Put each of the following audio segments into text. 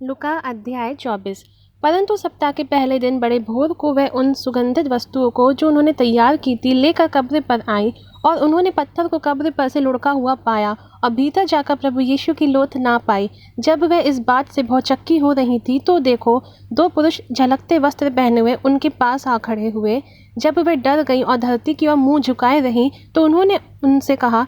लुका अध्याय 24। परंतु सप्ताह के पहले दिन बड़े भोर को वह उन सुगंधित वस्तुओं को जो उन्होंने तैयार की थी लेकर कब्र पर आई, और उन्होंने पत्थर को कब्र पर से लुढ़का हुआ पाया और भीतर जाकर प्रभु यीशु की लोथ ना पाई। जब वह इस बात से भौचक्की हो रही थी तो देखो, दो पुरुष झलकते वस्त्र पहने हुए उनके पास आ खड़े हुए। जब वह डर गईं और धरती की ओर मुंह झुकाए रहीं तो उन्होंने उनसे कहा,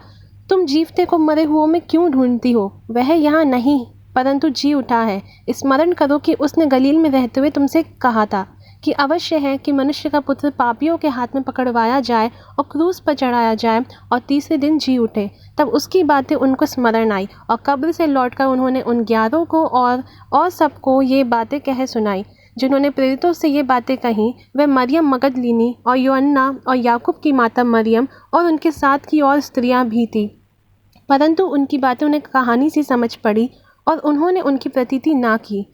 तुम जीवते को मरे हुओं में क्यों ढूंढती हो? वह यहाँ नहीं परंतु जी उठा है। स्मरण करो कि उसने गलील में रहते हुए तुमसे कहा था कि अवश्य है कि मनुष्य का पुत्र पापियों के हाथ में पकड़वाया जाए और क्रूस पर चढ़ाया जाए और तीसरे दिन जी उठे। तब उसकी बातें उनको स्मरण आई और कब्र से लौटकर उन्होंने उन 11 को और सबको ये बातें कह सुनाई। जिन्होंने प्रेरितों से ये बातें कहीं वे मरियम मगदलीनी और योअन्ना और याकूब की माता मरियम और उनके साथ की और स्त्रियां भी थी। परंतु उनकी बातें उन्हें कहानी सी समझ पड़ी और उन्होंने उनकी प्रतीति ना की।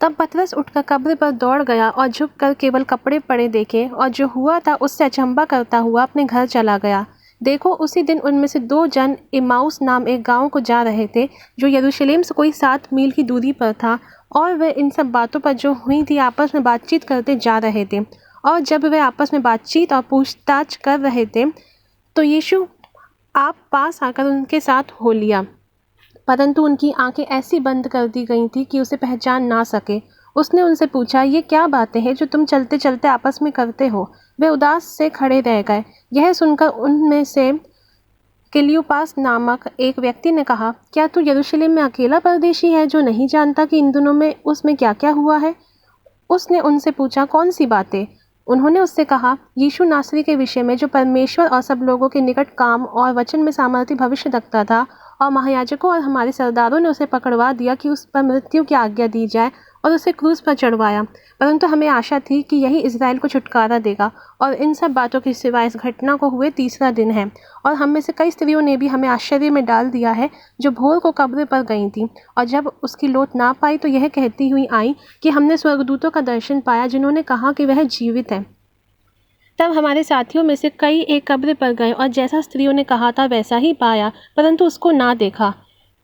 तब पतरस उठकर कब्र पर दौड़ गया और झुककर केवल कपड़े पड़े देखे और जो हुआ था उससे अचंभा करता हुआ अपने घर चला गया। देखो, उसी दिन उनमें से 2 जन इम्माउस नाम एक गांव को जा रहे थे जो यरूशलेम से कोई 7 मील की दूरी पर था, और वे इन सब बातों पर जो हुई थी आपस में बातचीत करते जा रहे थे। और जब वे आपस में बातचीत और पूछताछ कर रहे थे तो यीशु आप पास आकर उनके साथ हो लिया, परंतु उनकी आंखें ऐसी बंद कर दी गई थी कि उसे पहचान ना सके। उसने उनसे पूछा, ये क्या बातें हैं जो तुम चलते चलते आपस में करते हो? वे उदास से खड़े रह गए। यह सुनकर उनमें से क्लियोपास नामक एक व्यक्ति ने कहा, क्या तू यरूशलेम में अकेला परदेशी है जो नहीं जानता कि इन दिनों में उसमें क्या क्या हुआ है? उसने उनसे पूछा, कौन सी बातें? उन्होंने उससे कहा, यीशु नासरी के विषय में जो परमेश्वर और सब लोगों के निकट काम और वचन में सामर्थी भविष्य रखता था, और महायाजकों और हमारे सरदारों ने उसे पकड़वा दिया कि उस पर मृत्यु की आज्ञा दी जाए और उसे क्रूस पर चढ़वाया। परंतु हमें आशा थी कि यही इज़राइल को छुटकारा देगा। और इन सब बातों के सिवा इस घटना को हुए 3रा दिन है। और हम में से कई स्त्रियों ने भी हमें आश्चर्य में डाल दिया है, जो भोर को कब्र पर गई थी, और जब उसकी लोथ ना पाई तो यह कहती हुई आई कि हमने स्वर्गदूतों का दर्शन पाया जिन्होंने कहा कि वह जीवित है। तब हमारे साथियों में से कई एक कब्र पर गए और जैसा स्त्रियों ने कहा था वैसा ही पाया, परंतु उसको ना देखा।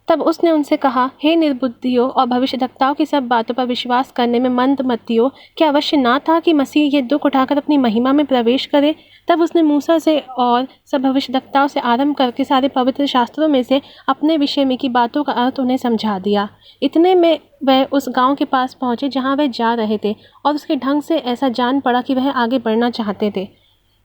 तब उसने उनसे कहा, हे निर्बुद्धियों और भविष्यद्वक्ताओं की सब बातों पर विश्वास करने में मंदमतियों, क्या अवश्य ना था कि मसीह ये दुख उठाकर अपनी महिमा में प्रवेश करे? तब उसने मूसा से और सब भविष्यद्वक्ताओं से आरंभ करके सारे पवित्र शास्त्रों में से अपने विषय में की बातों का अर्थ उन्हें समझा दिया। इतने में वह उस गांव के पास पहुंचे जहां वह जा रहे थे, और उसके ढंग से ऐसा जान पड़ा कि वह आगे बढ़ना चाहते थे।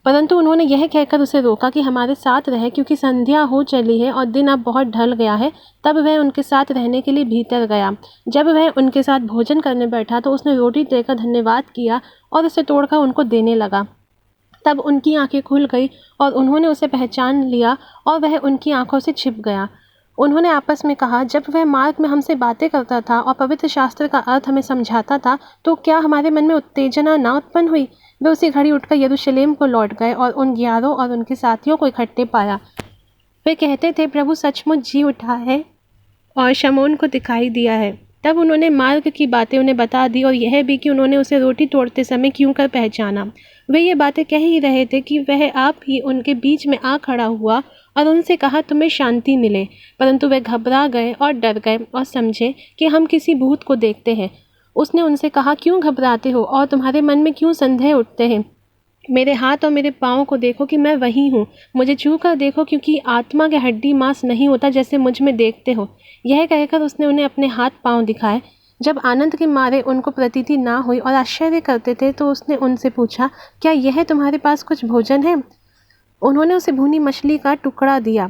परंतु उन्होंने यह कहकर उसे रोका कि हमारे साथ रहे, क्योंकि संध्या हो चली है और दिन अब बहुत ढल गया है। तब वह उनके साथ रहने के लिए भीतर गया। जब वह उनके साथ भोजन करने बैठा तो उसने रोटी देकर धन्यवाद किया और उसे तोड़कर उनको देने लगा। तब उनकी आंखें खुल गई और उन्होंने उसे पहचान लिया, और वह उनकी आंखों से छिप गया। उन्होंने आपस में कहा, जब वह मार्ग में हमसे बातें करता था और पवित्र शास्त्र का अर्थ हमें समझाता था, तो क्या हमारे मन में उत्तेजना ना उत्पन्न हुई? वे उसी घड़ी उठकर यरूशलेम को लौट गए और उन 11 और उनके साथियों को इकट्ठे पाया। वे कहते थे, प्रभु सचमुच जी उठा है और शमौन को दिखाई दिया है। तब उन्होंने मार्ग की बातें उन्हें बता दी, और यह भी कि उन्होंने उसे रोटी तोड़ते समय क्यों कर पहचाना। वे ये बातें कह ही रहे थे कि वह आप ही उनके बीच में आ खड़ा हुआ और उनसे कहा, तुम्हें शांति मिले। परंतु वे घबरा गए और डर गए और समझे कि हम किसी भूत को देखते हैं। उसने उनसे कहा, क्यों घबराते हो और तुम्हारे मन में क्यों संदेह उठते हैं? मेरे हाथ और मेरे पाँव को देखो कि मैं वही हूँ। मुझे छू कर देखो, क्योंकि आत्मा के हड्डी मांस नहीं होता जैसे मुझ में देखते हो। यह कहकर उसने उन्हें अपने हाथ पाँव दिखाए। जब आनंद के मारे उनको प्रतीति ना हुई और आश्चर्य करते थे तो उसने उनसे पूछा, क्या यह तुम्हारे पास कुछ भोजन है? उन्होंने उसे भुनी मछली का टुकड़ा दिया।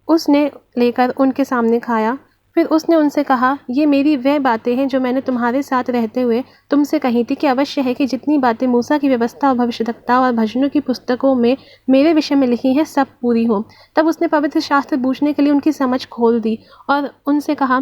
उसने लेकर उनके सामने खाया। फिर उसने उनसे कहा, ये मेरी वह बातें हैं जो मैंने तुम्हारे साथ रहते हुए तुमसे कही थी कि अवश्य है कि जितनी बातें मूसा की व्यवस्था और भविष्यद्वक्ताओं और भजनों की पुस्तकों में मेरे विषय में लिखी हैं सब पूरी हो। तब उसने पवित्र शास्त्र बूझने के लिए उनकी समझ खोल दी और उनसे कहा,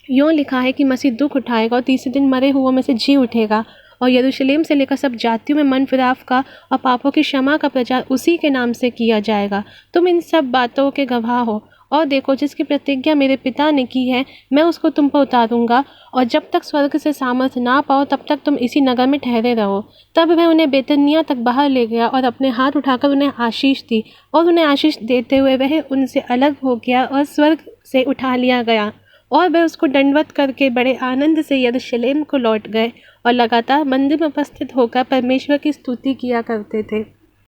यूँ लिखा है कि मसीह दुख उठाएगा और तीसरे दिन मरे हुओं में से जी उठेगा, और यरूशलेम से लेकर सब जातियों में मन फिराव का और पापों की क्षमा का प्रचार उसी के नाम से किया जाएगा। तुम इन सब बातों के गवाह हो। और देखो, जिसकी प्रतिज्ञा मेरे पिता ने की है, मैं उसको तुम पर उतारूंगा, और जब तक स्वर्ग से सामर्थ ना पाओ तब तक तुम इसी नगर में ठहरे रहो। तब वह उन्हें बेतनिया तक बाहर ले गया और अपने हाथ उठाकर उन्हें आशीष दी, और उन्हें आशीष देते हुए वह उनसे अलग हो गया और स्वर्ग से उठा लिया गया। और वह उसको दंडवत करके बड़े आनंद से यरूशलेम को लौट गए और लगातार मंदिर में उपस्थित होकर परमेश्वर की स्तुति किया करते थे।